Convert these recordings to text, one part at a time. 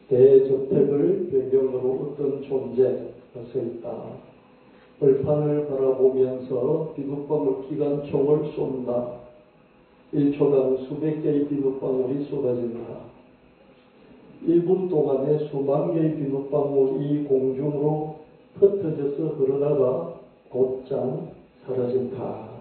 대저택을 배경으로 어떤 존재가 서 있다. 벌판을 바라보면서 비눗방울 기관총을 쏜다. 1초당 수백 개의 비눗방울이 쏟아진다. 1분 동안에 수만 개의 비눗방울이 공중으로 흩어져서 흐르다가 곧장 사라진다.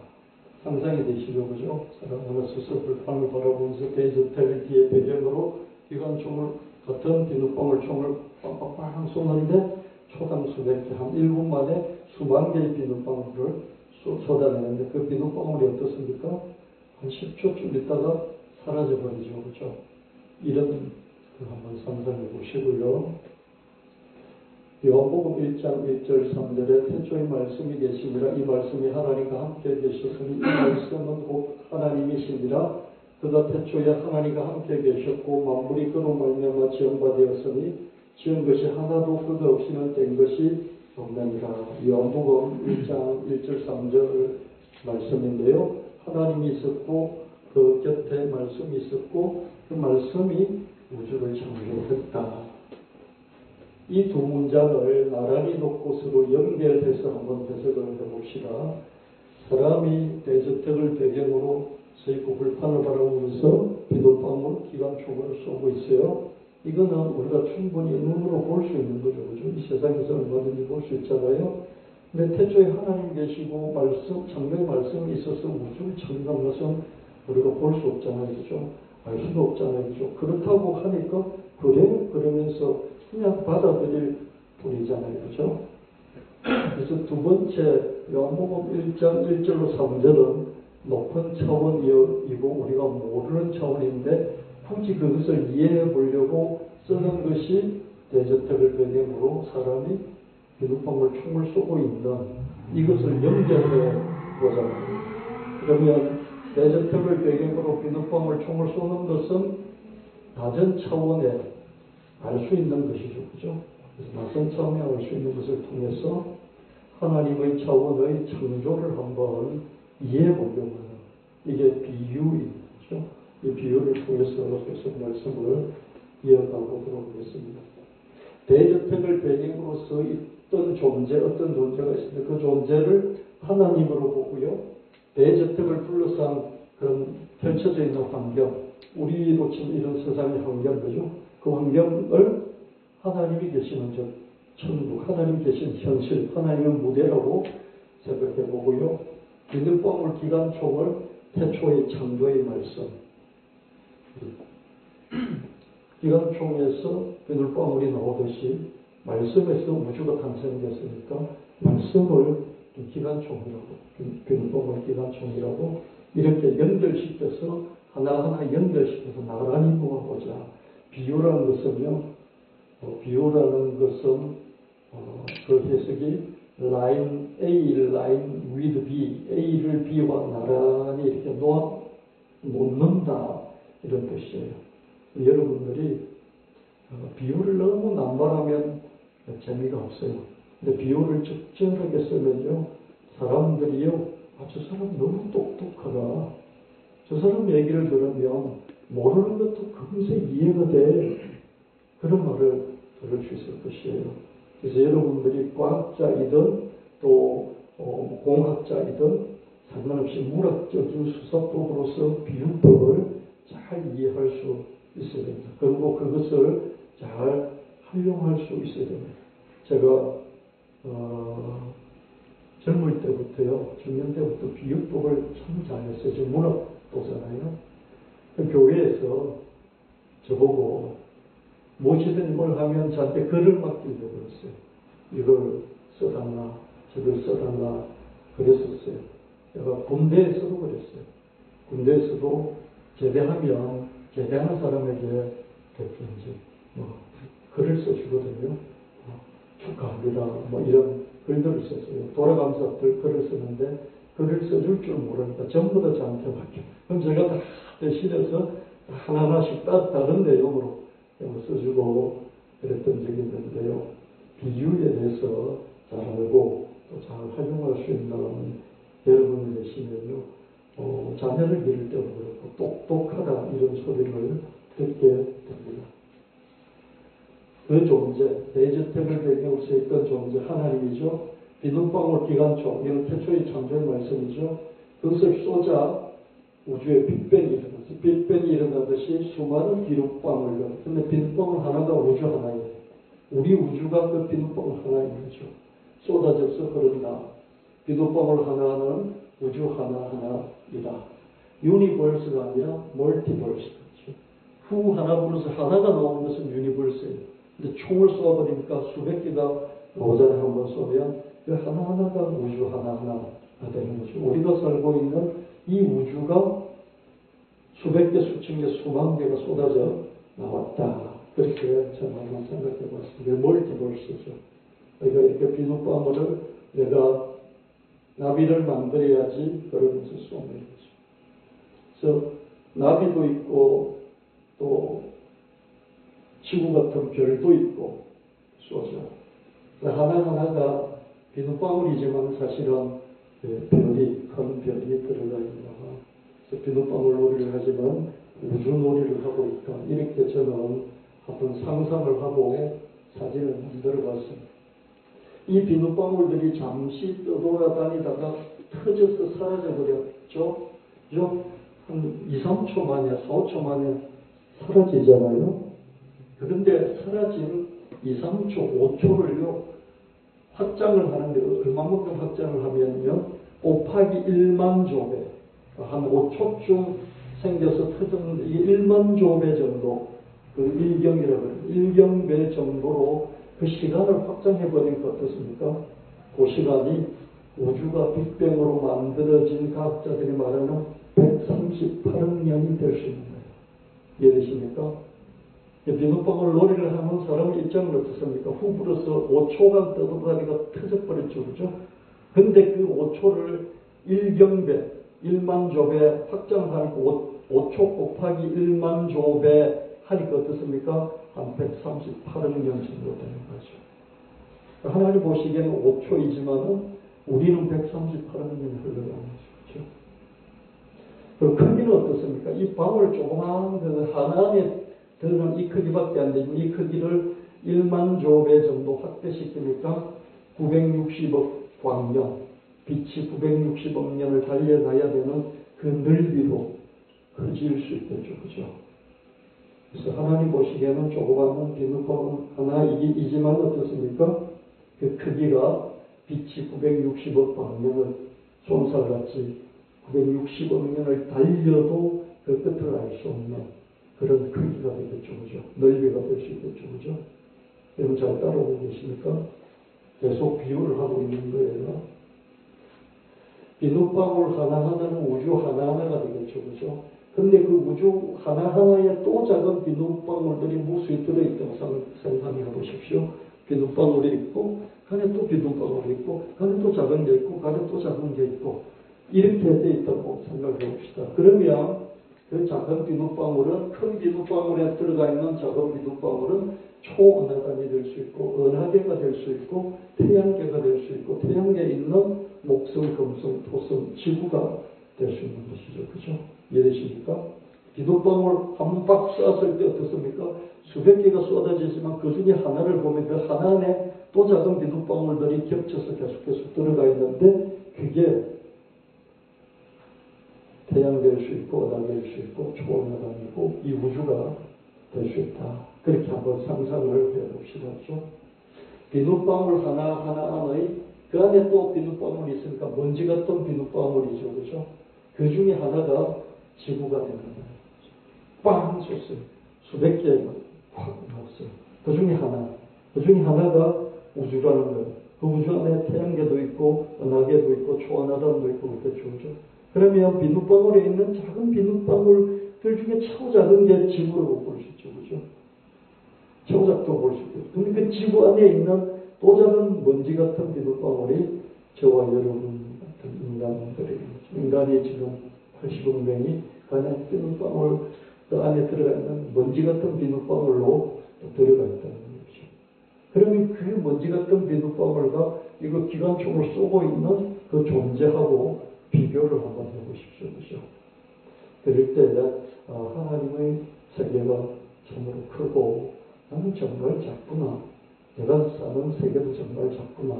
상상이 되시죠, 그죠? 사람 하나 서서 벌판을 바라보면서 대저택을 뒤에 배경으로 기관총을 같은 비눗방울 총을 빵빵빵 쏘는데 초당 수백 개, 한 1분 만에 수만 개의 비눗방울을 쏟아내는데 그 비눗방울이 어떻습니까? 한 10초쯤 있다가 사라져버리죠, 그죠? 이런 그 한번 상상해 보시고요. 요한복음 1장 1절 3절에 태초에 말씀이 계시니라. 이 말씀이 하나님과 함께 계셨으니 이 말씀은 곧 하나님이시니라. 그가 태초에 하나님과 함께 계셨고 만물이 그로 말미암아 지음받았으니 지은 것이 하나도 그가 없이는 된 것이 없느니라. 요한복음 1장 1절 3절 말씀인데요. 하나님이 있었고 그 곁에 말씀이 있었고 그 말씀이 우주를 창조했다. 이 두 문장을 나란히 놓고서로 연결해서 한번 해석을 해봅시다. 사람이 대저택을 배경으로 서 있고 불판을 바라보면서 비눗방울 기관총을 쏘고 있어요. 이거는 우리가 충분히 눈으로 볼 수 있는 거죠. 그죠? 이 세상에서 얼마든지 볼 수 있잖아요. 근데 태초에 하나님 계시고 말씀, 창조의 말씀이 있어서 우주를 창조한 것은 우리가 볼 수 없잖아요. 그죠? 알 수도 없잖아요. 그죠? 그렇다고 하니까 그래? 그러면서 그냥 받아들일 뿐이잖아요. 그죠? 그래서 두 번째 요한복음 1장 1절로 3절은 높은 차원이고 우리가 모르는 차원인데 굳이 그것을 이해해 보려고 쓰는 것이 대저택을 배경으로 사람이 비눗방울 총을 쏘고 있는 이것을 연결해 보잖아요. 그러면 대저택을 배경으로 비눗방울 총을 쏘는 것은 낮은 차원에 알 수 있는 것이죠. 그죠? 그래서 낮은 차원에 알 수 있는 것을 통해서 하나님의 차원의 창조를 한번 이해해 보려고 하는 이게 비유인 거죠. 이 비유를 통해서 계속 말씀을 이어가 보도록 하겠습니다. 대저택을 배경으로 서 있던 존재, 어떤 존재가 있습니다. 그 존재를 하나님으로 보고요. 대저택을 둘러싼 그런 펼쳐져 있는 환경, 우리로 치면 이런 세상의 환경, 그죠? 그 환경을 하나님이 계시는 저 천국, 하나님 계신 현실, 하나님의 무대라고 생각해 보고요. 비눗방울 기관총을 태초의 창조의 말씀, 기관총에서 비눗방울이 나오듯이 말씀에서 우주가 탄생됐으니까 말씀을 기관총이라고, 비눗방울 기관총이라고 이렇게 연결시켜서 하나하나 연결시켜서 나란히 모아보자. 비유라는 것은요, 비유라는 것은 그 해석이 라인 A, 라인 with B, A를 B와 나란히 이렇게 놓는다 이런 뜻이에요. 여러분들이 비유를 너무 남발하면 재미가 없어요. 근데 비유를 적절하게 쓰면요, 사람들이요, 저 사람 너무 똑똑하다. 저 사람 얘기를 들으면 모르는 것도 금세 이해가 돼. 그런 말을 들을 수 있을 것이에요. 그래서 여러분들이 과학자이든 또 공학자이든 상관없이 물학적인 수사법으로서 비유법을 잘 이해할 수 있어야 됩니다. 그리고 그것을 잘 활용할 수 있어야 됩니다. 제가 젊을 때부터요, 청년 때부터 비유법을 참 잘했어요. 지금 문학도잖아요. 그 교회에서 저보고 무엇이든 뭘 하면 저한테 글을 맡기려고 그랬어요. 이걸 써달라, 저걸 써달라 그랬었어요. 제가 군대에서도 그랬어요. 군대에서도 제대하면 제대하는 사람에게 이렇게 이제 글을 써주거든요. 축하합니다. 이런 글들을 썼어요. 돌아가면서 글을 쓰는데 글을 써줄 줄 모르니까 전부 다 저한테 맡겨. 그럼 제가 다 대신해서 하나하나씩 다른 내용으로 써주고 그랬던 적이 있는데요. 비유에 대해서 잘 알고 또 잘 활용할 수 있는 여러분이 계시면요. 자녀를 기를 때도 그렇고 똑똑하다 이런 소리를 듣게 됩니다. 그 존재, 대저택을 배경으로 서 있던 존재 하나님이죠. 비눗방울 기관총, 이건 태초의 창조의 말씀이죠. 그것을 쏘자 우주에 빅뱅이 일어났어요. 빅뱅이 일어나듯이 수많은 비눗방울들. 근데 비눗방울 하나가 우주 하나예요. 우리 우주가 그 비눗방울 하나인 거죠. 쏟아져서 흐른다. 비눗방울 하나는 우주 하나하나이다. 유니버스가 아니라 멀티버스죠. 후 하나 불어서 하나가 나오는 것은 유니버스예요. 근데 총을 쏘아버리니까 수백 개가 나오잖아요. 한번 쏘면 그 하나하나가 우주 하나하나가 되는 거죠. 우리가 살고 있는 이 우주가 수백 개, 수천 개, 수만 개가 쏟아져 나왔다. 그렇게 저는 한번 생각해 봤습니다. 멀티버스죠. 그러니까 이렇게 비눗방울을 내가 나비를 만들어야지 그러면서 쏘는 거죠. 그래서 나비도 있고 또 지구 같은 별도 있고 쏘죠. 하나하나가 비눗방울이지만 사실은 별이, 큰 별이 들어가 있는 그래서 비눗방울 놀이를 하지만 우주 놀이를 하고 있다. 이렇게 저는 한번 상상을 하고 사진을 만들어 봤습니다. 이 비눗방울들이 잠시 떠돌아다니다가 터져서 사라져버렸죠. 한 2, 3초 만에, 4, 5초 만에 사라지잖아요. 그런데 사라진 2, 3초, 5초를요, 확장을 하는데 얼마만큼 확장을 하면요, 곱하기 1만 조배, 한 5초쯤 생겨서 터졌는데 이 1만 조배 정도, 그 일경이라고 해요. 1경배 정도로 그 시간을 확장해버리니까 어떻습니까? 그 시간이 우주가 빅뱅으로 만들어진 과학자들이 말하는 138억 년이 될 수 있는 거예요. 이해되십니까? 비눗방울 놀이를 하는 사람 입장은 어떻습니까? 후 불어서 5초간 떠돌아다니가 터져버렸죠. 그죠? 근데 그 5초를 1경배, 1만 조배 확장하니까 5초 곱하기 1만 조배 하니까 어떻습니까? 한 138억 년 정도 되는 거죠. 하나님 보시기에는 5초이지만 우리는 138억 년이 흘러가는 거죠. 그리고 크기는 어떻습니까? 이 방울 조그마한 그 하나 안에 들어간 이 크기밖에 안 되지만 이 크기를 1만 조배 정도 확대시키니까 960억 광년, 빛이 960억 년을 달려가야 되는 그 넓이로 커질 수 있겠죠. 그죠? 그래서 하나님 보시기에는 조그마한 비눗방울 하나이지만 어떻습니까? 그 크기가 빛이 960억 광년을 쏜살같이 960억 년을 달려도 그 끝을 알 수 없는 그런 크기가 되겠죠. 그죠? 넓이가 될 수 있겠죠. 그죠? 여러분 잘 따라오고 계십니까? 계속 비유를 하고 있는 거예요. 비눗방울 하나하나는 우주 하나하나가 되겠죠. 그죠? 근데 그 우주 하나하나에 또 작은 비눗방울들이 무수히 들어있다고 생각해 보십시오. 비눗방울이 있고, 간에 또 비눗방울이 있고, 간에 또 작은 게 있고, 간에 또 작은 게 있고, 이렇게 돼 있다고 생각해 봅시다. 그러면 그 작은 비눗방울은 큰 비눗방울에 들어가 있는 작은 비눗방울은 초은하단이 될 수 있고, 은하계가 될 수 있고, 태양계가 될 수 있고, 태양계에 있는 목성, 금성, 토성, 지구가 될 수 있는 것이죠. 그죠? 이해되십니까? 비눗방울 한 박 쐈을 때 어떻습니까? 수백 개가 쏟아지지만 그 중에 하나를 보면 그 하나 안에 또 작은 비눗방울들이 겹쳐서 계속 들어가 있는데 그게 태양 될 수 있고, 은하 될 수 있고, 초은하단이고, 이 우주가 될 수 있다. 그렇게 한번 상상을 해봅시다. 비눗방울 하나하나 안의 그 안에 또 비눗방울이 있으니까 먼지 같은 비눗방울이죠. 그죠? 그 중에 하나가 지구가 되는 거예요. 빵 쏟았어요. 수백 개가 확 나왔어요. 그 중에 하나가 우주라는 거예요. 그 우주 안에 태양계도 있고, 은하계도 있고, 초은하단도 있고, 그렇겠죠. 그죠? 그러면 비눗방울에 있는 작은 비눗방울들 중에 차고작은 게 지구라고 볼 수 있죠. 그죠? 차고작도 볼 수 있고. 근데 그 지구 안에 있는 또 작은 먼지 같은 비눗방울이 저와 여러분 같은 인간들이에요. 인간이 지금 80억 명이 그 안에 비눗방울 그 안에 들어가 있는 먼지 같은 비눗방울로 들어가 있다는 거죠. 그러면 그 먼지 같은 비눗방울과 이거 기관총을 쏘고 있는 그 존재하고 비교를 한번 해보십시오. 그죠? 그럴 때 하나님의 세계가 참으로 크고 나는 정말 작구나. 내가 사는 세계도 정말 작구나.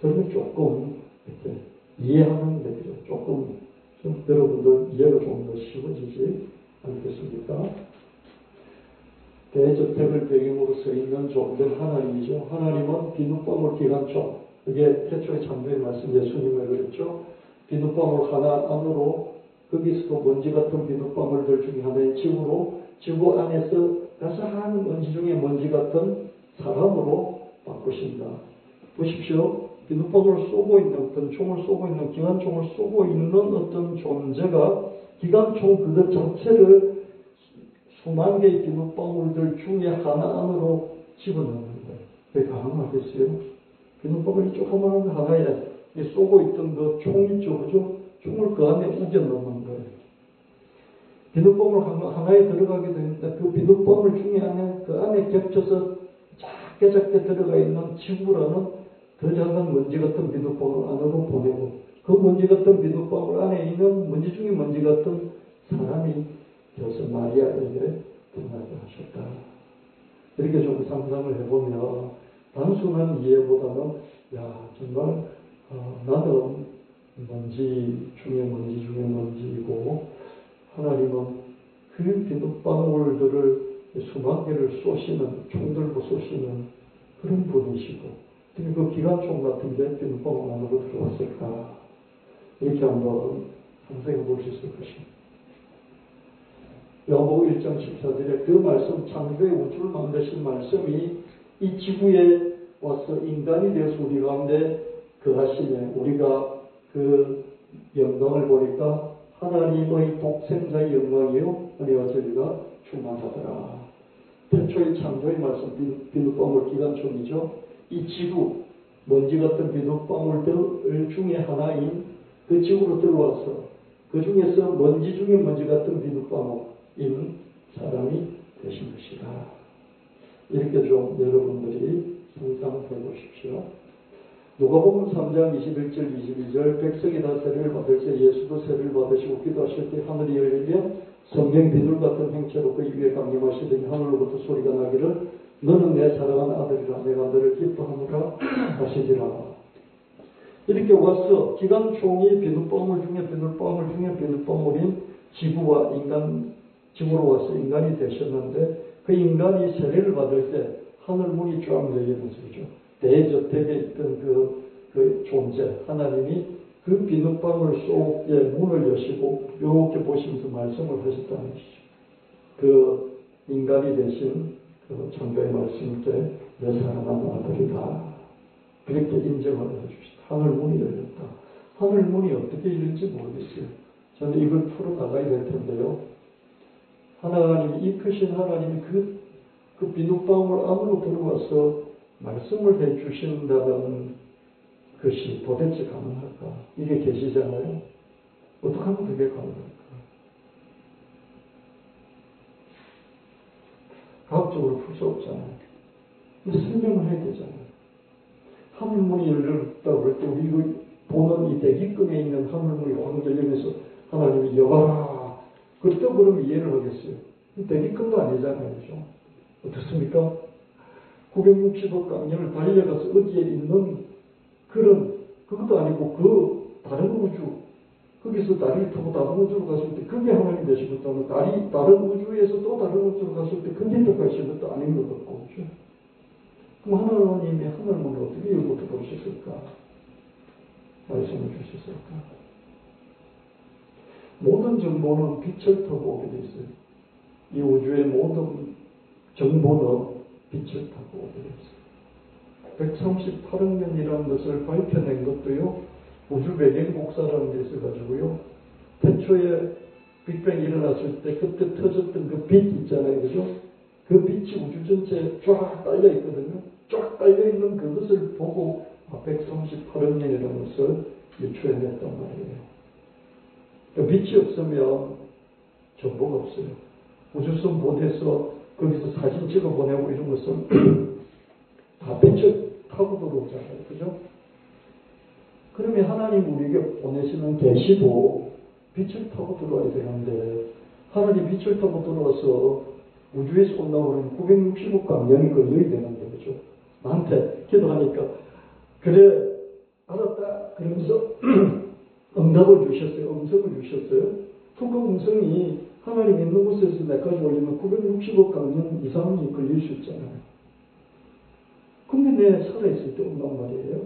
그러면 조금 이렇게 이해하는 데 조금 좀 여러분들 이해가 좀 더 쉬워지지 않겠습니까? 대저택을 배경으로 서 있는 존재 하나님이죠. 하나님은 비눗방울 기관총, 그게 태초의 창조의 말씀 예수님을 그랬죠. 비눗방울 하나 안으로 거기서도 먼지 같은 비눗방울들 중에 하나의 지구로, 지구 안에서 가장 먼지 중에 먼지 같은 사람으로 바꾸신다. 보십시오. 비눗방울을 쏘고 있는 어떤 총을 쏘고 있는 기관총을 쏘고 있는 어떤 존재가 기관총 그것 자체를 수만 개의 비눗방울들 중에 하나 안으로 집어넣는데 왜 가능하겠어요? 비눗방울이 조그마한 하나에 쏘고 있던 그 총이죠, 그죠? 총을 그 안에 우겨 넣는 거예요. 비눗방울 하나에 들어가게 되는데 그 비눗방울 중에 그 안에 겹쳐서 작게 들어가 있는 지구라는 더 작은 먼지 같은 비눗방울 안으로 보내고 그 먼지 같은 비눗방울 안에 있는 먼지 중에 먼지 같은 사람이 되어서 마리아에게 태어나게 하셨다. 이렇게 좀 상상을 해보면 단순한 이해보다는 정말 나는 먼지 중에 먼지이고 하나님은 그 비눗방울들을 수만 개를 쏘시는 총들고 쏘시는 그런 분이시고 특히 그 기관총 같은 게 비눗방울 안으로 들어왔을까 이렇게 한번 상상해 볼 수 있을 것입니다. 요한복음 1장 14절에 그 말씀 창조의 우주를 만드신 말씀이 이 지구에 와서 인간이 되어서 우리 가운데 거하시네. 우리가 그 영광을 보니까 하나님의 독생자의 영광이요 은혜와 진리가 충만하더라. 태초의 창조의 말씀 비눗방울 기관총이죠. 이 지구 먼지 같은 비눗방울들 중에 하나인 그 지구로 들어와서 그 중에서 먼지 중에 먼지 같은 비눗방울인 사람이 되신 것이다. 이렇게 좀 여러분들이 상상해 보십시오. 누가복음 3장 21절 22절 백성이 다 세례를 받을 때 예수도 세례를 받으시고 기도하실 때 하늘이 열리며 성경 비둘 같은 형체로 그 위에 강림하시더니 하늘로부터 소리가 나기를 너는 내 사랑하는 아들이라 내가 너를 기뻐하노라 하시니라. 이렇게 와서 기관총이 비눗방울 중에 비눗방울인 지구와 지구로 와서 인간이 되셨는데 그 인간이 세례를 받을 때 하늘 문이 쫙 열리면서 그죠. 대저택에 있던 그 존재 하나님이 그 비눗방울 속에 문을 여시고 이렇게 보시면서 말씀을 하셨다는 것이죠. 그 인간이 되신 그 창조의 말씀께 내 사랑하는 아들이다. 그렇게 인정을 해주시다. 하늘 문이 열렸다. 하늘 문이 어떻게 열릴지 모르겠어요. 저는 이걸 풀어나가야 될 텐데요. 하나님이 이 크신 하나님이 그 비눗방울 안으로 들어와서 말씀을 해주신다는 것이 도대체 가능할까? 이게 계시잖아요. 어떻게 하면 그게 가능할까? 과학적으로 풀 수 없잖아요. 근데 설명을 해야 되잖아요. 하늘문이 열렸다고 그럴 때 우리 보는 이 대기권에 있는 하늘문이 확 열리면서 하나님이 여봐라. 그때 그럼 이해를 하겠어요. 대기권도 아니잖아요. 그죠? 어떻습니까? 960억 광년을 달려가서 어디에 있는 그것도 아니고 그 다른 우주, 거기서 다리를 타고 다른 우주로 갔을 때 그게 하나님 되신 것도 아니고 다른 우주에서 또 다른 우주로 갔을 때 그게 들어가신 것도 아닌 것 같고 그죠? 그럼 하나님이 하늘문을 어떻게 열고부터 보셨을까? 말씀을 주셨을까? 모든 정보는 빛을 타고 오게 돼 있어요. 이 우주의 모든 정보는 빛을 타고 오게 돼 있어요. 138억 년이라는 것을 밝혀낸 것도요. 우주 배경 복사라는 게 있어가지고요. 태초에 빅뱅이 일어났을 때 그때 터졌던 그 빛 있잖아요. 그죠? 그 빛이 우주 전체에 쫙 깔려 있거든요. 쫙 깔려 있는 그것을 보고 138억 년이라는 것을 유추해냈단 말이에요. 그러니까 빛이 없으면 정보가 없어요. 우주선 보내서 거기서 사진 찍어 보내고 이런 것은 다 빛을 타고 들어오잖아요. 그죠? 그러면 하나님 우리에게 보내시는 계시도 빛을 타고 들어와야 되는데 하나님 빛을 타고 들어와서 우주에서 온다고 그러면 960억 광년이 걸려야 되는데, 그죠? 나한테 기도하니까, 그래, 알았다. 그러면서 응답을 주셨어요. 음성을 주셨어요. 그 음성이 하나님 있는 곳에서 내까지 올리면 960억 광년 이상이 걸릴 수 있잖아요. 근데 내 살아있을 때 온단 말이에요.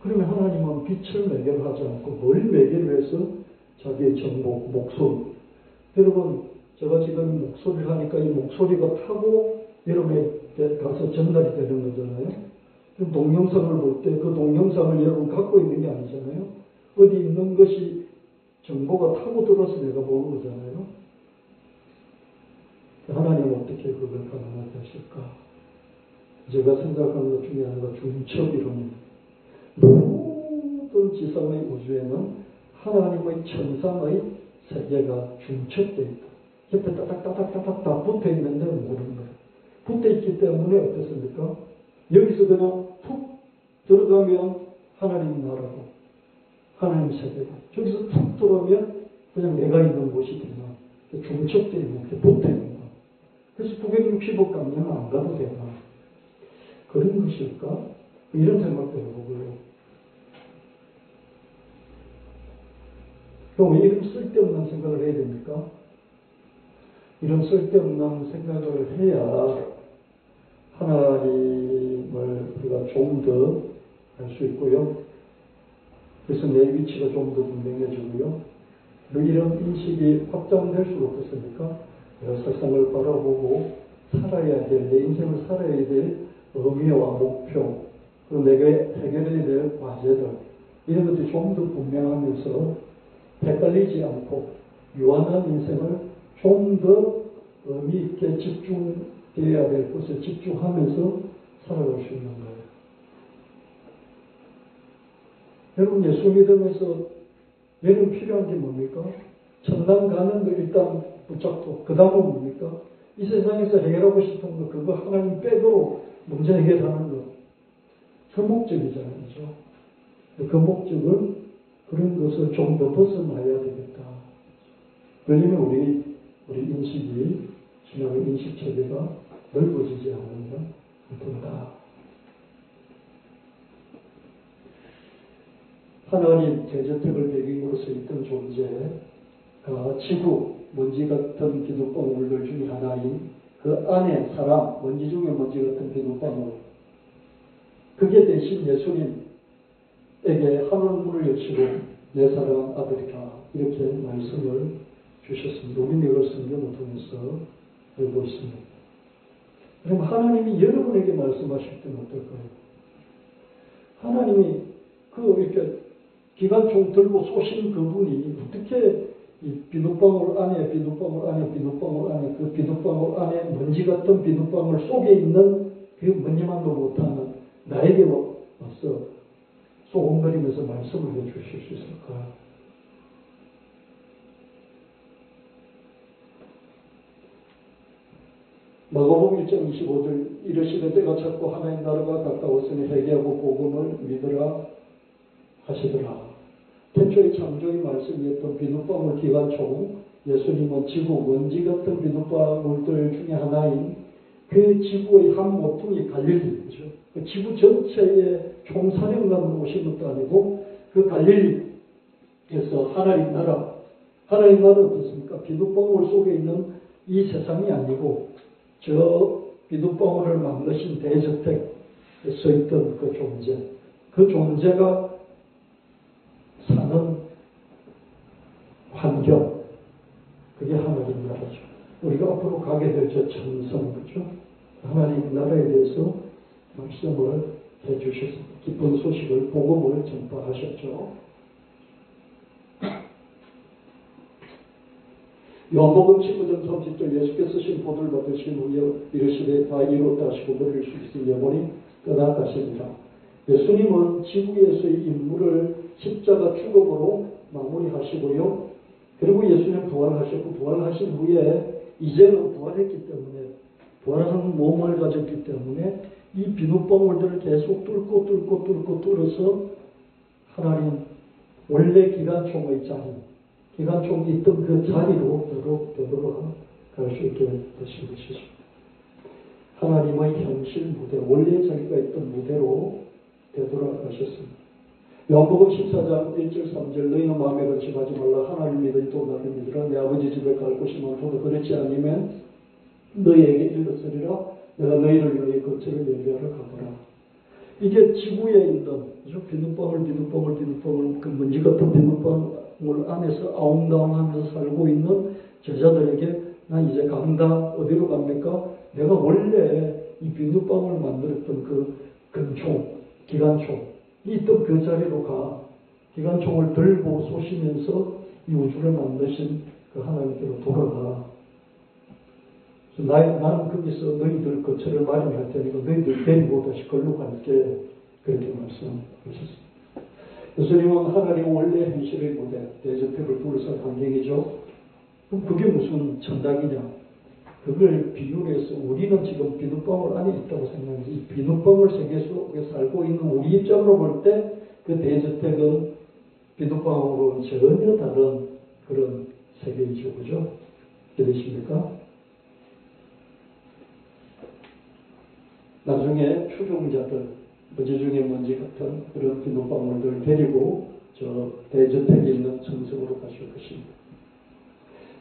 그러면 하나님은 빛을 매개하지 않고 뭘 매개로 해서 자기의 정복, 목소리. 여러분, 제가 지금 목소리를 하니까 이 목소리가 타고 여러분에게 가서 전달이 되는 거잖아요. 동영상을 볼 때 그 동영상을 여러분 갖고 있는 게 아니잖아요. 어디 있는 것이 정보가 타고 들어서 내가 보는 거잖아요. 하나님은 어떻게 그걸 가능하게 하실까? 제가 생각하는 것 중에 하나가 중첩이론입니다. 모든 지상의 우주에는 하나님의 천상의 세계가 중첩되어 있다. 옆에 따닥따닥따닥 다 붙어 있는데 모르는 거예요. 붙어 있기 때문에 어떻습니까? 여기서 그냥 툭 들어가면 하나님 나라고 하나님 세계고, 저기서 툭 들어오면 그냥 내가 있는 곳이 되나, 중첩되어 있는 게 붙어 있는 거. 그래서 960억 가면 안 가도 되나, 그런 것일까? 이런 생각도 해보고요. 그럼 왜 이런 쓸데없는 생각을 해야 됩니까? 이런 쓸데없는 생각을 해야 하나님을 우리가 좀 더 알 수 있고요. 그래서 내 위치가 좀 더 분명해지고요. 이런 인식이 확장될수록 어떻습니까? 내가 세상을 바라보고 살아야 될, 내 인생을 살아야 될 의미와 목표, 그리고 내가 해결해야 될 과제들, 이런 것들이 좀 더 분명하면서 헷갈리지 않고 유한한 인생을 좀 더 의미 있게 집중되어야 될 것에 집중하면서 살아갈 수 있는 거예요. 여러분, 예수 믿으면서 여러분 필요한 게 뭡니까? 천당 가는 거 일단 붙잡고, 그 다음은 뭡니까? 이 세상에서 해결하고 싶은 거, 그거 하나님 빼도록 문제 해결하는 거. 그 목적이잖아요. 그죠? 그 목적을, 그런 것을 좀 더 벗어나야 되겠다. 그러면 우리 인식이, 신앙의 인식 체계가 넓어지지 않으면 된다. 하나님 대저택을 배경으로 서 있던 존재가 지구, 먼지 같은 비눗방울들 중에 하나인 그 안에 사람, 먼지 중에 먼지 같은 비눗방울, 그게 대신 예수님에게 하늘문을 여시고 내 사랑하는 아들이다, 이렇게 말씀을 주셨습니다. 우리는 이걸 성경을 통해서 알고 있습니다. 그럼 하나님이 여러분에게 말씀하실 때는 어떨까요? 하나님이 이렇게 기관총 들고 쏘신 그분이 어떻게 이 비눗방울 안에 그 비눗방울 안에 먼지 같은 비눗방울 속에 있는 그 먼지만도 못하는 나에게 와서 소곤거리면서 말씀을 해주실 수 있을까? 마가복음 1장 25절, 이르시되 때가 찼고 하나님 나라가 가까웠으니 회개하고 복음을 믿으라 하시더라. 태초에 창조의 말씀이었던 비눗방울 기관총, 예수님은 지구 먼지 같은 비눗방울들 중에 하나인 그 지구의 한 모퉁이 갈릴리죠. 그 지구 전체의 총사령관으로 오신 것도 아니고 그 갈릴리에서 하나님 나라는 어떻습니까? 비눗방울 속에 있는 이 세상이 아니고 저 비눗방울을 만드신 대저택에 서 있던 그 존재, 그 존재가 사는 환경, 그게 하나님 나라죠. 우리가 앞으로 가게 될 저 천성, 그죠? 하나님 나라에 대해서 말씀을 해주셨습니다. 기쁜 소식을, 복음을 전파하셨죠. 요한복음 19장 30절, 예수께서 신포도를 받으신 후에 이르시되 다 이루었다 하시고 머리를 숙이신 영혼이 떠나가시니라. 예수님은 지구에서의 임무를 십자가 죽음으로 마무리하시고요. 그리고 예수님 부활하셨고, 부활하신 후에 이제는 부활했기 때문에, 부활한 몸을 가졌기 때문에 이 비눗방울들을 계속 뚫어서 하나님 원래 기관총의 자리, 기관총이 있던 그 자리로 되돌아갈 수 있게 되신 것이죠. 하나님의 현실 무대, 원래 자기가 있던 무대로 되돌아가셨습니다. 요한복음 14장 1절 3절 너희는 마음에 근심하지 말라. 하나님 믿으니 또 나를 믿으라. 내 아버지 집에 갈 곳이 많도다. 그렇지 않으면 너희에게 이르렀으리라. 내가 너희를 위하여 거처를 예비하러 가보라. 이게 지구에 있는 비눗방울 그 먼지 같은 비눗방울 안에서 아웅다웅하면서 살고 있는 제자들에게 나 이제 간다. 어디로 갑니까? 내가 원래 이 비눗방울 만들었던 그 금총, 기관총 있던 그 자리로 가. 기관총을 들고 쏘시면서 이 우주를 만드신 그 하나님께로 돌아가. 나는 거기서 너희들 거처를 마련할 테니까 너희들 데리고 다시 걸로 갈게. 그렇게 말씀하셨습니다. 예수님은 하나님 원래 현실의 무대, 대저택을 둘러싼 환경이죠. 그럼 그게 무슨 천당이냐? 그걸 비유를 해서 우리는 지금 비눗방울 안에 있다고 생각해요. 이 비눗방울 세계 속에 살고 있는 우리 입장으로 볼 때 그 대저택은 비눗방울은 전혀 다른 그런 세계이죠. 그죠? 그러십니까? 나중에 추종자들, 먼지 중에 먼지 같은 그런 비눗방울들을 데리고 저 대저택에 있는 천성으로 가실 것입니다.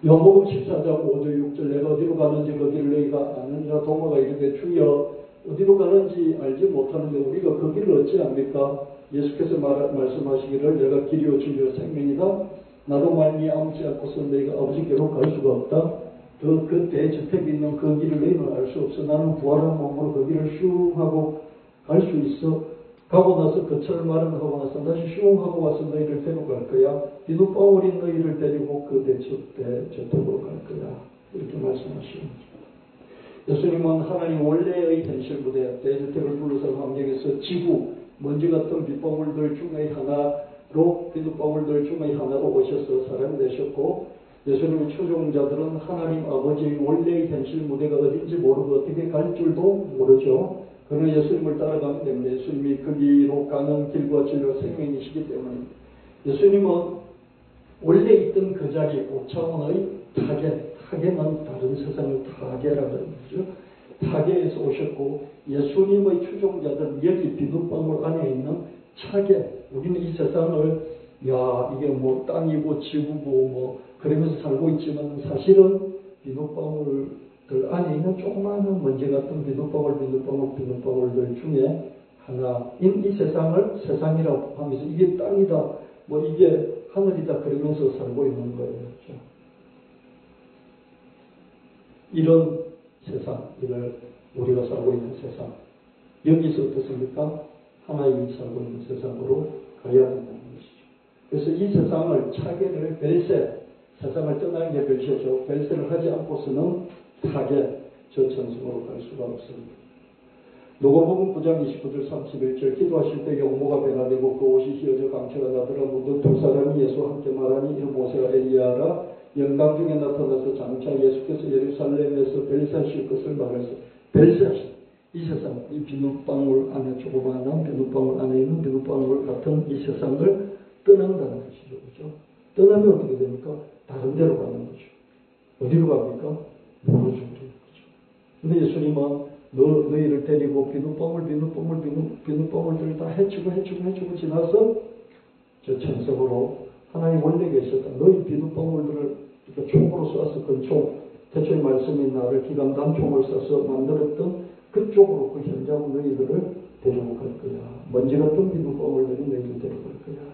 요한복음 14장 5절 6절 내가 어디로 가는지 거기를 너희가 아느니라. 도마가 이르되 주여 어디로 가는지 알지 못하는데 우리가 그 길을 어찌 압니까? 예수께서 말씀하시기를 내가 길이요 진리요 생명이다. 나로 말미암지 않고서 너희가 아버지께로 갈 수가 없다. 그 대저택에 있는 그 길을 너희는 알 수 없어. 나는 부활한 몸으로 그 길을 슝 하고 갈 수 있어. 가고 나서 거처를 마련하고 나서 다시 슝 하고 와서 너희를 데려갈 거야. 비눗방울이 너희를 데리고 그 대저택으로 갈 거야. 이렇게 말씀하시는 예수님은 하나님 원래의 현실 무대, 대저택을 둘러싼 환경에서 지구, 먼지 같은 빗방울들 중의 하나로, 비눗방울들 중의 하나로 오셔서 사람 되셨고, 예수님의 추종자들은 하나님 아버지의 원래의 현실 무대가 어딘지 모르고 어떻게 갈 줄도 모르죠. 그러나 예수님을 따라가기 때문에 예수님이 거기로 가는 길과 진리와 생명이시기 때문에 예수님은 원래 있던 그 자리 5차원의 타계는 다른 세상의 타계라고 하는 거죠. 타계에서 오셨고 예수님의 추종자들 여기 비눗방울 안에 있는 차계, 우리는 이 세상을 이게 뭐 땅이고 지구고 뭐 그러면서 살고 있지만 사실은 비눗방울들 안에 있는 조그마한 먼지 같은 비눗방울들 중에 하나인 이 세상을 세상이라고 하면서 이게 땅이다, 뭐 이게 하늘이다 그러면서 살고 있는 거예요. 그렇죠? 이런 세상, 이걸 우리가 살고 있는 세상, 여기서 어떻습니까? 하나님이 살고 있는 세상으로 가야 한다는 것이죠. 그래서 이 세상을 차계를 세상을 떠나는 게 별세죠. 별세를 하지 않고서는 타계, 저 천성으로 갈 수가 없습니다. 누가복음 9장 29절 31절 기도하실 때 용모가 변화되고 그 옷이 휘어져 강체가 나더라. 문득 두 사람이 예수와 함께 말하니 이는 모세와 엘리야라. 영광 중에 나타나서 장차 예수께서 예루살렘에서 별세하실 것을 말해서 별세하신 이 세상, 이 비눗방울 안에 조그마한 비눗방울 안에 있는 비눗방울 같은 이 세상을 떠난다는 것이죠. 그렇죠? 떠나면 어떻게 됩니까? 다른 데로 가는 거죠. 어디로 갑니까? 모르죠. 그렇죠? 근데 예수님은 너희를 데리고 비눗방울들을 다 헤치고 지나서 저 천성으로 하나님 원래 계셨던 너희 비눗방울들을 이렇게 총으로 쏴서 그 총, 태초의 말씀인 나를 기감 단총을 쏴서 만들었던 그쪽으로 그 현장으로 너희들을 데리고 갈 거야. 먼지 같은 비눗방울들이 너희를 데리고 갈 거야.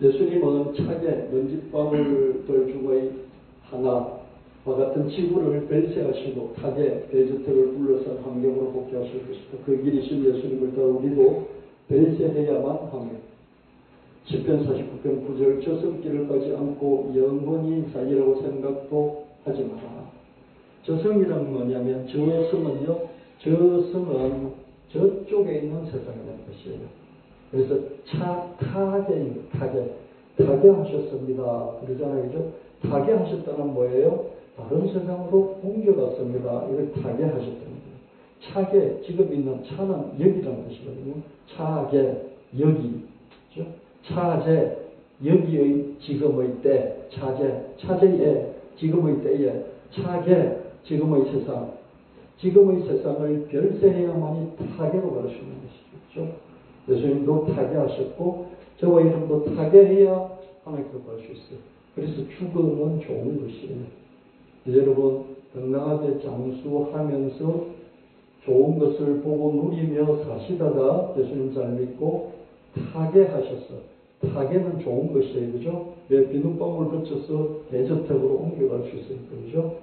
예수님은 차게 먼지방울들 중의 하나와 같은 지구를 별세하시고 타계 대저택을 둘러싼 환경으로 복귀하실 것이다. 그 길이신 예수님을 따라 우리도 별세해야만 합니다. 시편 49편 9절 저승길을 가지 않고 영원히 살리라고 생각도 하지 마라. 저승이란 뭐냐면 저승은요, 저승은 저쪽에 있는 세상이라는 것이에요. 그래서 타계하셨습니다. 그러잖아요. 그죠? 타계하셨다는 뭐예요? 다른 세상으로 옮겨갔습니다. 이걸 타계하셨다는 거예요. 차계, 지금 있는 차는 여기라는 것이거든요. 차계, 여기. 그죠? 차제, 여기의 지금의 때, 차제의 지금의 때에, 차계, 지금의 세상, 지금의 세상을 별세해야만이 타계로 갈 수 있는 것이죠. 예수님도 타계하셨고 저와 이름도 타계해야 하나님께로 갈 수 있어요. 그래서 죽음은 좋은 것이에요. 여러분 건강하게 장수하면서 좋은 것을 보고 누리며 사시다가 예수님 잘 믿고 타계하셨어. 타계는 좋은 것이에요. 그죠? 왜 비눗방울 거쳐서 대저택으로 옮겨갈 수 있으니까. 그죠?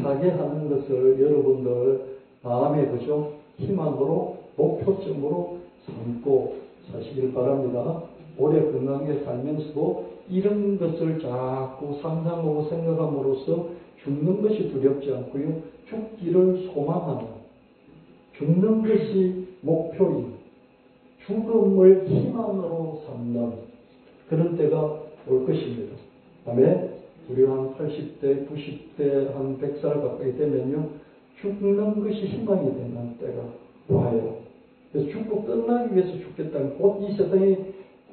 타계하는 것을 여러분들 마음에 그죠? 희망으로 목표점으로 삼고 사시길 바랍니다. 오래 건강하게 살면서도 이런 것을 자꾸 상상하고 생각함으로써 죽는 것이 두렵지 않고요. 죽기를 소망하는, 죽는 것이 목표인, 죽음을 희망으로 삼는 그런 때가 올 것입니다. 아멘. 우리 한 80대, 90대, 한 100살 가까이 되면요. 죽는 것이 희망이 되는 때가 와요. 그래서 죽고 끝나기 위해서 죽겠다는, 곧 이 세상이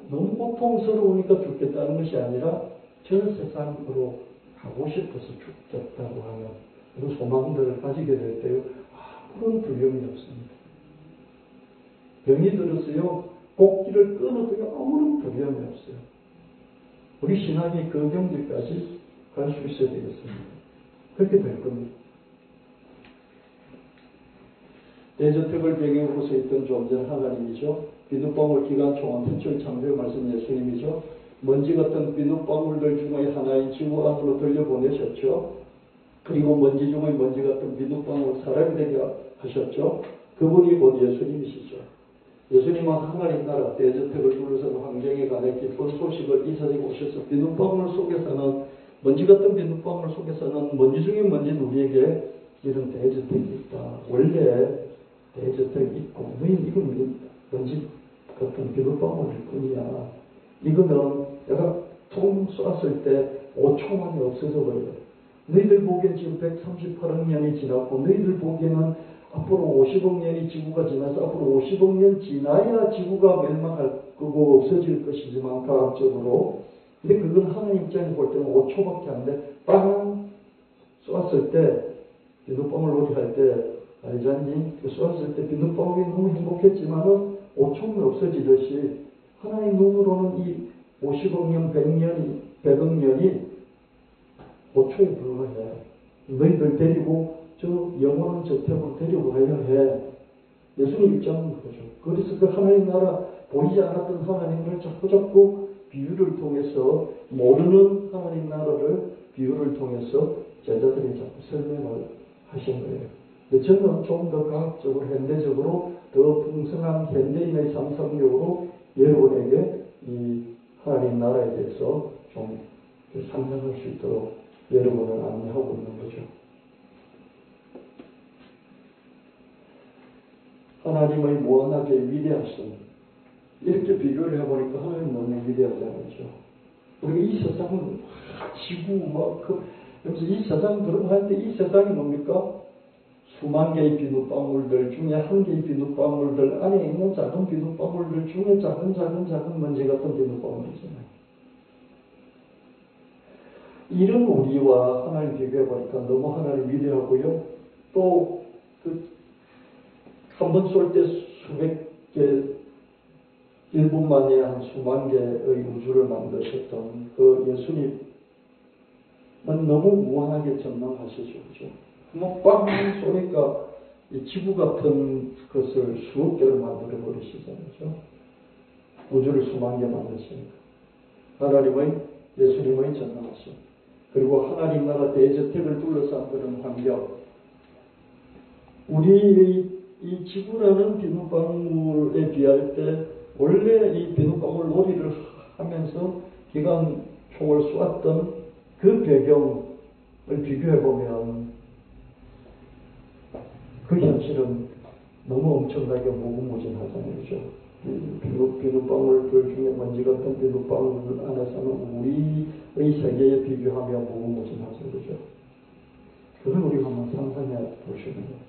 너무 고통스러우니까 죽겠다는 것이 아니라 저 세상으로 가고 싶어서 죽겠다고 하는 그런 소망들을 가지게 될 때요. 아무런 두려움이 없습니다. 병이 들었어요. 곡기를 끊어도요. 아무런 두려움이 없어요. 우리 신앙이 그 경지까지 갈 수 있어야 되겠습니다. 그렇게 될 겁니다. 대저택을 배경으로 서 있던 존재는 하나님이죠. 비눗방울 기간 총한 태초의 창조의 말씀 예수님이죠. 먼지 같은 비눗방울들 중의 하나인 지구 안으로 들려보내셨죠. 그리고 먼지 중의 먼지 같은 비눗방울 사람이 되게 하셨죠. 그분이 곧 예수님이시죠. 예수님은 하나님 나라 대저택을 둘러싼 환경에 관해 기쁜 소식을 이 세상에 오셔서 비눗방울 속에서는 먼지 같은 비눗방울 속에서는 먼지 중에 먼지는 우리에게 이런 대저택이 있다. 원래 대저택이 있고 이건 먼지 같은 비눗방울일 뿐이야. 이거는 내가 통 쐈을 때 5초 만에 없어져 버려요. 너희들 보기엔 지금 138억 년이 지났고 너희들 보기에는 앞으로 50억 년이 지구가 지나서 앞으로 50억 년 지나야 지구가 멸망할 거고 없어질 것이지만 과학적으로. 근데 그건 하나님 입장에서 볼 때는 5초밖에 안 돼. 빵 쏘았을 때 비눗방울 놀이 할 때 알잖니? 쏘았을 때 비눗방울이 너무 행복했지만은 5초면 없어지듯이 하나님 눈으로는 이 50억 년, 100억 년이 5초에 불과해. 너희들 데리고 저 영원한 저택으로 데리고 가야 해. 예수님 입장은 그거죠. 그래서 그 하나님 나라 보이지 않았던 하나님을 자꾸 비유를 통해서 모르는 하나님 나라를 비유를 통해서 제자들이 자꾸 설명을 하신 거예요. 근데 저는 좀 더 과학적으로 현대적으로 더 풍성한 현대인의 상상력으로 여러분에게 이 하나님 나라에 대해서 좀 상상할 수 있도록 여러분을 안내하고 있는 거죠. 하나님의 무한하게 위대하신, 이렇게 비교를 해보니까 하나님 너무 위대하잖아요. 우리가 이 세상은 지구 그래서 이 세상 들어가는데 이 세상이 뭡니까? 수만 개의 비눗방울들 중에 한 개의 비눗방울들 안에 있는 작은 비눗방울들 중에 작은 먼지 같은 비눗방울이잖아요. 이런 우리와 하나님 비교해보니까 너무 하나님 위대하고요. 또 한 번 쏠 때 수백 개, 1분 만에 한 수만 개의 우주를 만드셨던 그 예수님은 너무 무한하게 전망하시죠. 그죠? 빵 쏘니까 이 지구 같은 것을 수억 개를 만들어 버리시잖아요. 그죠? 우주를 수만 개 만드시니까. 하나님의, 예수님의 전망하심. 그리고 하나님 나라 대저택을 둘러싼 그런 환경. 우리의 이 지구라는 비눗방울에 비할 때 원래 이 비눗방울 놀이를 하면서 기관총을 쏘았던 그 배경을 비교해보면 그 현실은 너무 엄청나게 무궁무진하잖아요. 그죠? 비눗방울들 중에 먼지 같은 비눗방울 안에서는 우리의 세계에 비교하면 무궁무진하죠. 그죠? 그걸 우리가 한번 상상해 보시는 거예요.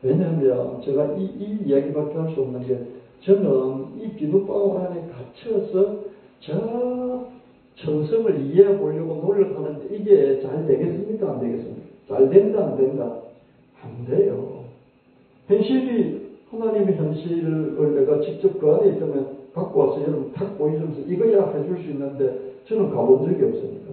왜냐하면 제가 이 이야기밖에 할 수 없는 게 저는 이 비눗방울 안에 갇혀서 저 천성을 이해해 보려고 노력하는데 이게 잘 되겠습니까? 안 되겠습니까? 잘 된다, 안 된다? 안 돼요. 현실이, 하나님의 현실을 내가 직접 그 안에 있으면 갖고 와서 여러분 탁 보여주면서 이거야 해줄 수 있는데 저는 가본 적이 없으니까.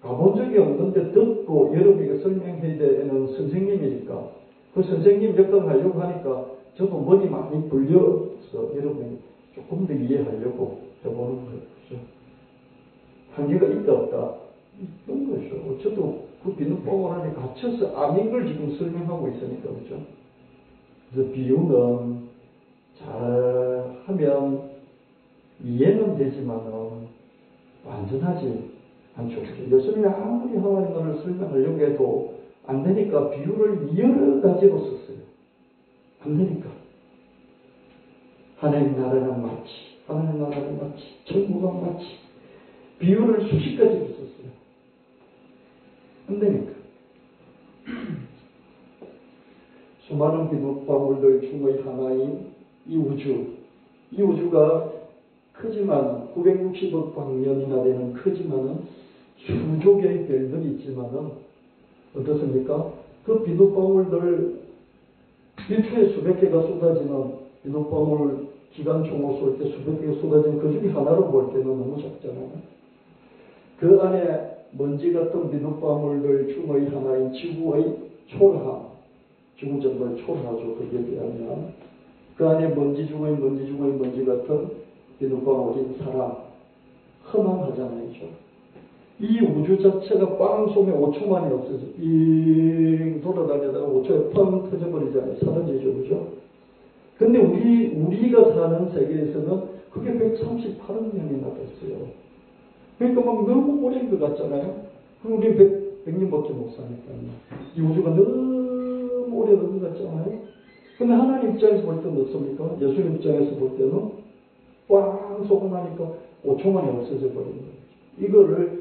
가본 적이 없는데 듣고 여러분에게 설명해야 되는 선생님이니까 그 선생님 역할을 하려고 하니까 저도 머리 많이 불려서 여러분이 조금 더 이해하려고 해보는 거죠. 한계가 있다 없다 있던 거죠. 저도 그 비눗방울 안에 갇혀서 아닌 걸 지금 설명하고 있으니까 그렇죠. 그래서 비유는 잘 하면 이해는 되지만은 완전하지 않죠. 예수님이 아무리 하나님을 설명하려고 해도 안 되니까 비유를 여러 가지로 썼어요. 안 되니까. 하나님 나라는 마치, 하나님 나라는 마치, 천국은 마치, 비유를 수십 가지로 썼어요. 안 되니까. 수많은 비눗방울들 중의 하나인 이 우주가 크지만 960억 광년이나 되는 크지만은 수조 개의 별들이 있지만은 어떻습니까? 그 비눗방울들 1초에 수백 개가 쏟아지는 비눗방울 기관총으로 쏠 때 수백 개가 쏟아지는 그 중에 하나로 볼 때는 너무 작잖아요. 그 안에 먼지 같은 비눗방울들 중의 하나인 지구의 초라함, 지구 정말 초라하죠. 거기에 비하면 그 안에 먼지 중의 먼지 같은 비눗방울인 사람 허망하잖아요. 이 우주 자체가 빵 쏘면 5초 만에 없어져. 빙 돌아다니다가 5초에 펑 터져버리잖아요. 사라지죠. 그죠? 근데 우리가 사는 세계에서는 그게 138억 년이나 됐어요. 그러니까 막 너무 오랜 것 같잖아요. 그럼 우리 100년밖에 못 사니까요. 이 우주가 너무 오래된 것 같잖아요. 근데 하나님 입장에서 볼 때는 어떻습니까? 예수님 입장에서 볼 때는 꽝 쏘고 나니까 5초 만에 없어져 버리는 거예요. 이거를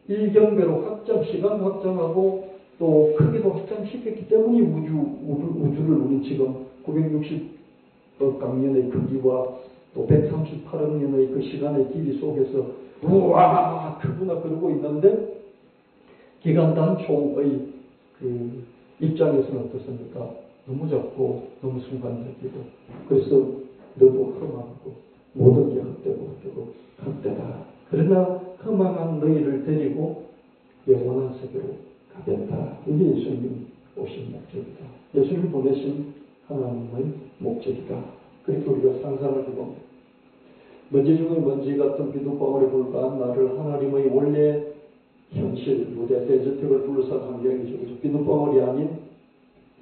일경배로 시간 확장하고 또 크기도 확장시켰기 때문에 우주를 우리 지금 960억 광년의 크기와 또 138억 년의 그 시간의 길이 속에서 우와 크구나 그러고 있는데 기간 단총의 그 입장에서는 어떻습니까? 너무 작고 너무 순간적이고 그래서 너도 험하고 모든 게 헛되다. 그러나 허망한 너희를 데리고 영원한 세계로 가겠다. 이게 예수님 오신 목적이다. 예수님 보내신 하나님의 목적이다. 그렇게 우리가 상상을 해봅니다. 먼지 중에 먼지 같은 비눗방울에 불과한 나를 하나님의 원래 현실, 무대, 데저트를 둘러싼 환경이죠. 비눗방울이 아닌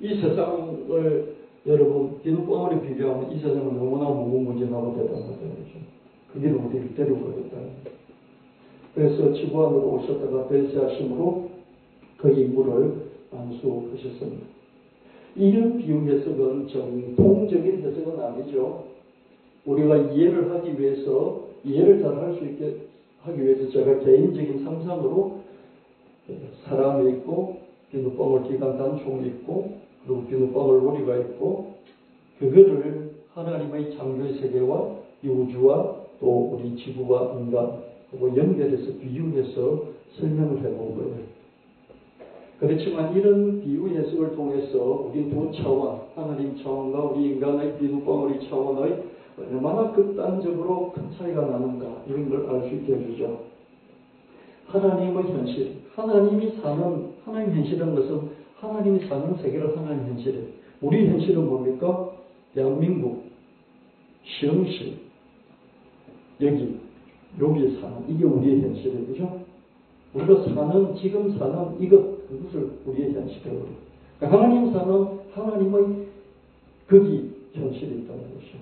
이 세상을 여러분 비눗방울에 비교하면 이 세상은 너무나 무궁무진하고 대단하죠. 그 길을 우리를 데리고 가겠다. 그래서 지구 안으로 오셨다가 벨시하심으로 그 인물을 안수하셨습니다. 이런 비유 해석은 정통적인 해석은 아니죠. 우리가 이해를 하기 위해서 이해를 잘 할 수 있게 하기 위해서 제가 개인적인 상상으로 사람이 있고 비눗방울 기관 단총이 있고 그리고 비눗방울 우리가 있고 그거를 하나님의 창조의 세계와 이 우주와 또 우리 지구와 인간 그리고 연결해서 비유해서 설명을 해본 거예요. 그렇지만 이런 비유 해석을 통해서 우리 두 차원, 하나님 차원과 우리 인간의 비눗방울의 차원의 얼마나 극단적으로 큰 차이가 나는가 이런 걸 알 수 있게 해주죠. 하나님의 현실, 하나님 현실이라는 것은 하나님이 사는 세계를 하나님 현실이에요. 우리 현실은 뭡니까? 대한민국, 시흥시, 여기에 사는 이게 우리의 현실이에요. 그죠? 우리가 지금 사는 그것을 우리의 현실이라고 해요. 그러니까 하나님 사는 하나님의 거기 현실이 있다는 것이죠.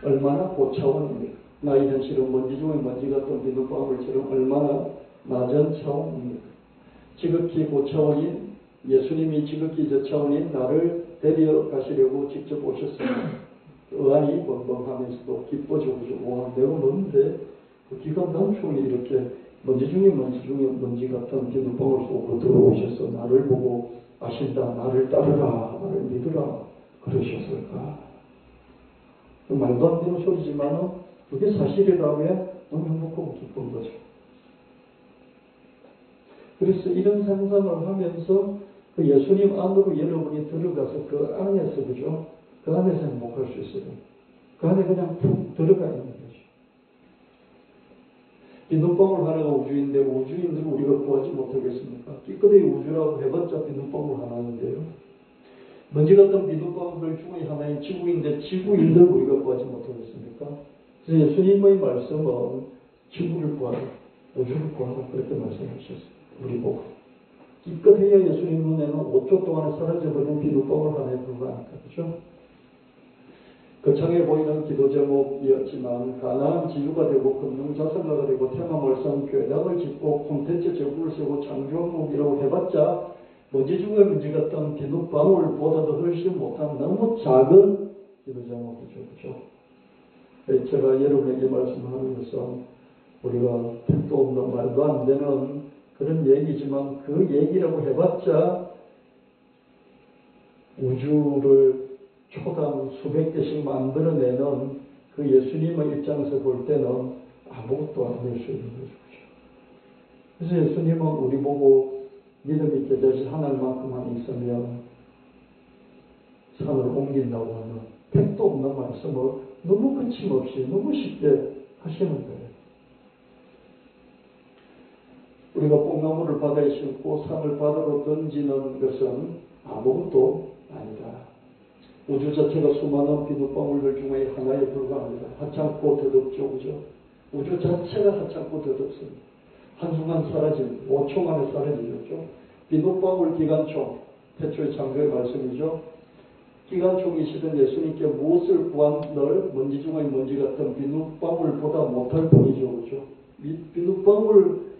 얼마나 고차원입니까? 나의 현실은 먼지 중에 먼지 같은 비눗방울처럼 얼마나 낮은 차원입니까? 지극히 고차원인 예수님이 지극히 저차원인 나를 데려가시려고 직접 오셨습니다. 의안이 번번하면서도 기뻐지고 와 내가 뭔데 그 기관 단총이 이렇게 먼지 중에 먼지 같은 비눗방울 속으로 들어오셔서 나를 보고 아신다 나를 따르라 나를 믿으라 그러셨을까? 말도 안 되는 소리지만 그게 사실이라면 너무 행복하고 기쁜 거죠. 그래서 이런 상상을 하면서 그 예수님 안으로 여러분이 들어가서 그 안에서, 그죠? 그 안에서 행복할 수 있어요. 그 안에 그냥 푹 들어가 있는 거죠. 비눗방울 하나가 우주인데 우주인들을 우리가 구하지 못하겠습니까? 끼끄대기 우주라고 해봤자 비눗방울 하나인데요. 먼지 같은 비눗방울 중에 하나인 지구인데 지구인들 우리가 구하지 못하겠습니까? 그래서 예수님의 말씀은 지구를 구하라, 우주를 구하라 그렇게 말씀하셨어요. 우리 보고. 기껏해야 예수님 눈에는 5초 동안에 사라져버린 비눗방울 하나에 불과하니까, 그렇죠? 거창해 보이는 기도 제목이었지만 가나안 지주가 되고 금융자산가가 되고 테마물산 교회당을 짓고 콘텐츠 제국을 세우고 창조항목이라고 해봤자 먼지 중에 먼지 같던 비눗방울보다도 훨씬 못한 너무 작은 기도 제목이죠. 그렇죠? 제가 여러분에게 말씀하는 것은 우리가 택도 없는 말도 안 되는 그런 얘기지만 그 얘기라고 해봤자 우주를 초당 수백 개씩 만들어내는 그 예수님의 입장에서 볼 때는 아무것도 아닐 수 있는 거죠. 그래서 예수님은 우리 보고 믿음 있게 되신 하늘만큼만 있으면 산을 옮긴다고 하는 택도 없는 말씀을 너무 거침없이 너무 쉽게 하시는 거예요. 우리가 뽕나무를 바다에 심고 산을 바다로 던지는 것은 아무것도 아니다. 우주 자체가 수많은 비눗방울들 중에 하나에 불과합니다. 하찮고 더덥죠, 그죠? 우주 자체가 하찮고 더덥습니다. 한순간 사라질, 5초 만에 사라지죠. 비눗방울 기관총, 태초의 창조의 말씀이죠. 기관총이시던 예수님께 무엇을 구한들 먼지 중의 먼지 같은 비눗방울보다 못할 뿐이죠, 그죠? 비눗방울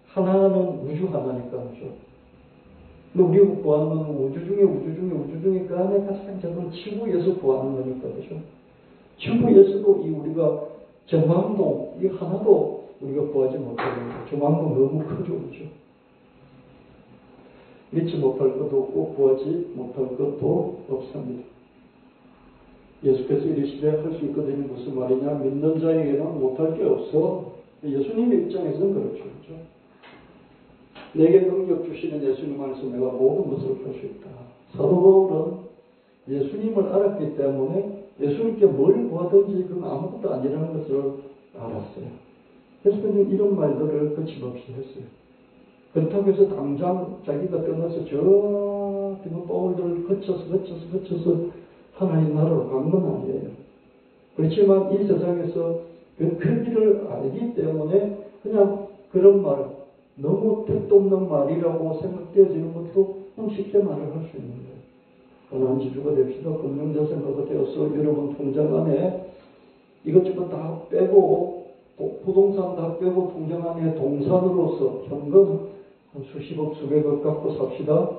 하나는 우주 하나니까, 그죠? 근데 우리가 구하는 건 우주 중에 그 안에 가장 작은 지구에서 구하는 거니까, 그죠? 지구에서도 이 우리가 정망도, 이 하나도 우리가 구하지 못하는 거죠. 정망도 너무 크죠, 그죠? 믿지 못할 것도 없고, 구하지 못할 것도 없습니다. 예수께서 이르시되 할 수 있거든요. 무슨 말이냐? 믿는 자에게는 못할 게 없어. 예수님의 입장에서는 그렇죠, 그죠? 내게 능력 주시는 예수님 안에서 내가 모든 것을 할 수 있다. 사도 바울은 예수님을 알았기 때문에 예수님께 뭘 구하든지 그건 아무것도 아니라는 것을 알았어요. 그래서 그냥 이런 말들을 거침없이 했어요. 그렇다고 해서 당장 자기가 떠나서 저 비눗방울들을 거쳐서 하나님 나라로 간 건 아니에요. 그렇지만 이 세상에서 그 크기를 알기 때문에 그냥 그런 말, 너무 택도 없는 말이라고 생각되어지는 것도 쉽게 말을 할 수 있는 거예요. 가난한 지주가 됩시다. 금융자산가가 되어서 여러분 통장 안에 이것저것 다 빼고 부동산 다 빼고 통장 안에 동산으로서 현금 한 수십억 수백억 갖고 삽시다.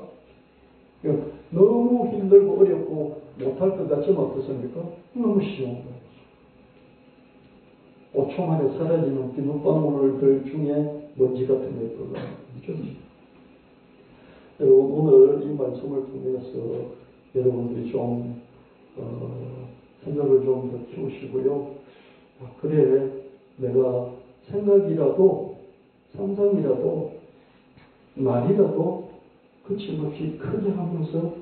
너무 힘들고 어렵고 못할 것 같지만 어떻습니까? 너무 쉬운 거예요. 5초 만에 사라지는 비눗방울들 중에 먼지 같은 게 불과합니다. 여러분 오늘 이 말씀을 통해서 여러분들이 좀 생각을 좀 더 키우시고요. 그래 내가 생각이라도 상상이라도 말이라도 거침없이 크게 하면서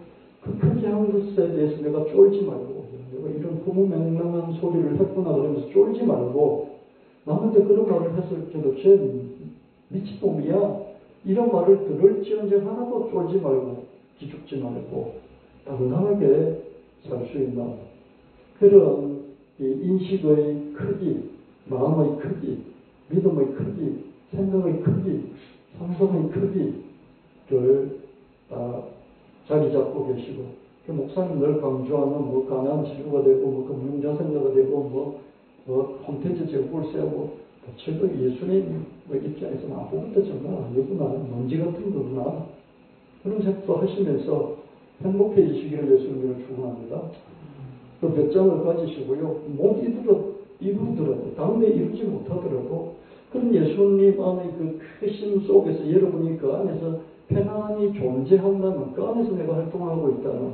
그 크게 한 것에 대해서 내가 쫄지 말고 내가 이런 고무맹랑한 소리를 했구나 그러면서 쫄지 말고 남한테 그런 말을 했을 때도 쟤 미친놈이야 이런 말을 들을지언정 하나도 쫄지 말고 기죽지 말고 당당하게 살 수 있는 그런 인식의 크기, 마음의 크기, 믿음의 크기, 생각의 크기, 상상의 크기를 자리 잡고 계시고 그 목사님 늘 강조하는 뭐 가난한 지주가 되고 뭐 금융자산가가 되고 뭐 콘텐츠 제국을 세우고 대체로 예수님의 입장에서는 아무것도 정말 아니구나 먼지 같은 거구나 그런 생각도 하시면서 행복해지시기를 예수님을 축원합니다. 그 몇 장을 가지시고요. 못 이루더라도 당대 이루지 못하더라도 그런 예수님 안의 그 크신 속에서 여러분이 그 안에서 편안히 존재한다면 그 안에서 내가 활동하고 있다는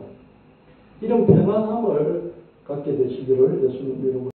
이런 편안함을 갖게 되시기를 예수님 이름으로